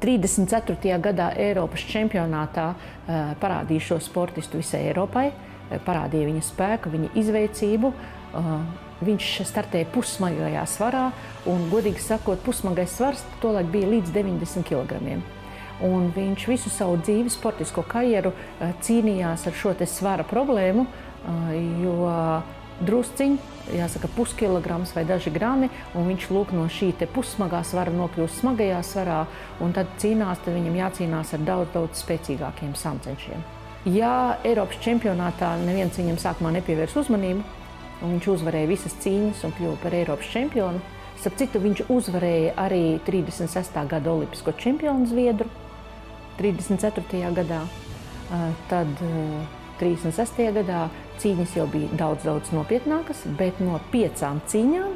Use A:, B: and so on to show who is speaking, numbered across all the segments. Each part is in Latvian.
A: 34. gadā Eiropas čempionātā parādīja šo sportistu visai Eiropai, parādīja viņa spēku, viņa izveicību. Viņš startēja pussmagajā svarā, un, godīgi sakot, pussmagais svars tolaik bija līdz 90 kg. Un viņš visu savu dzīvi, sportisko karjeru cīnījās ar šo te svara problēmu, jo drusciņi, jāsaka, puskilograms vai daži grami, un viņš lūk no šī te pussmagā svara nokļūst smagajā svarā, un tad viņam jācīnās ar daudz spēcīgākiem samcenšiem. Ja Eiropas čempionātā neviens viņam sākumā nepievērs uzmanību, un viņš uzvarēja visas cīņas un kļuva par Eiropas čempionu, starp citu, viņš uzvarēja arī 36. gada olimpisko čempionu Zviedru 34. gadā, tad 36. gadā cīņas jau bija daudz nopietnākas, bet no 5 cīņām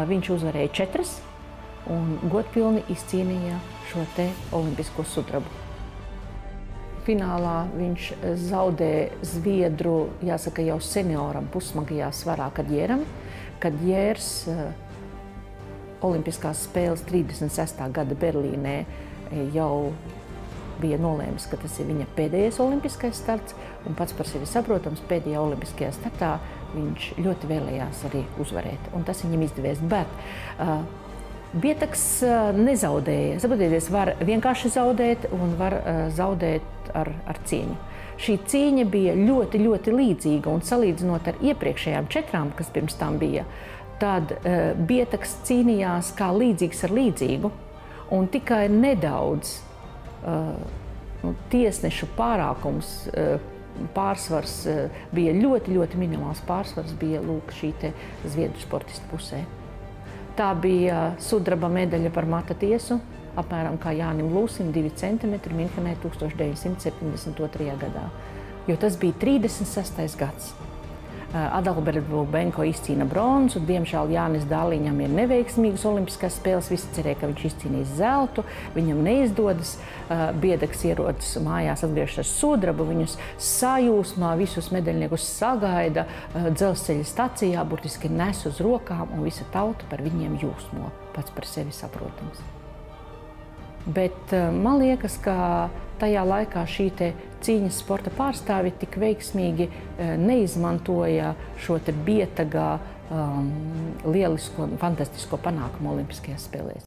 A: viņš uzvarēja 4 un godpilni izcīnīja šo te olimpisko sudrabu. Finālā viņš zaudēja Zviedru, jāsaka, jau senioram pussmagajā svarā Kadjēram. Kadjērs olimpiskās spēles 36. gada Berlīnē jau bija nolēmis, ka tas ir viņa pēdējais olimpiskais starts, un pats par sevi saprotams, pēdējā olimpiskajā startā viņš ļoti vēlējās arī uzvarēt, un tas viņam izdevies. Bet Bietaks nezaudēja. Saprotiet, var vienkārši zaudēt un var zaudēt ar cīņu. Šī cīņa bija ļoti līdzīga, un salīdzinot ar iepriekšējām 4, kas pirms tam bija, tad Bietaks cīnījās kā līdzīgs ar līdzīgu, un tikai nedaudz tiesnešu pārākums, pārsvars bija ļoti minimāls pārsvars, bija lūk šī te zviedru sportistu pusē. Tā bija sudraba medaļa par mata tiesu, apmēram kā Jānim Lūsim, 2 cm Minhenē 1972. gadā, jo tas bija 36. gads. Adalberts Bubenko izcīna bronzu, diemžēl Jānis Dāliņam ir neveiksmīgas olimpiskās spēles, visi cerēja, ka viņš izcīnīs zeltu, viņam neizdodas, Bietaks ierodas mājās, atgriežas ar sudrabu, viņus sajūsmā, visus medaļniekus sagaida dzelzceļa stacijā, burtiski nes uz rokām, un visa tauta par viņiem jūsmo, pats par sevi saprotams. Bet man liekas, ka tajā laikā šī te cīņas sporta pārstāvi tik veiksmīgi neizmantoja šo te Bietaga lielisko, fantastisko panākumu olimpiskajās spēlēs.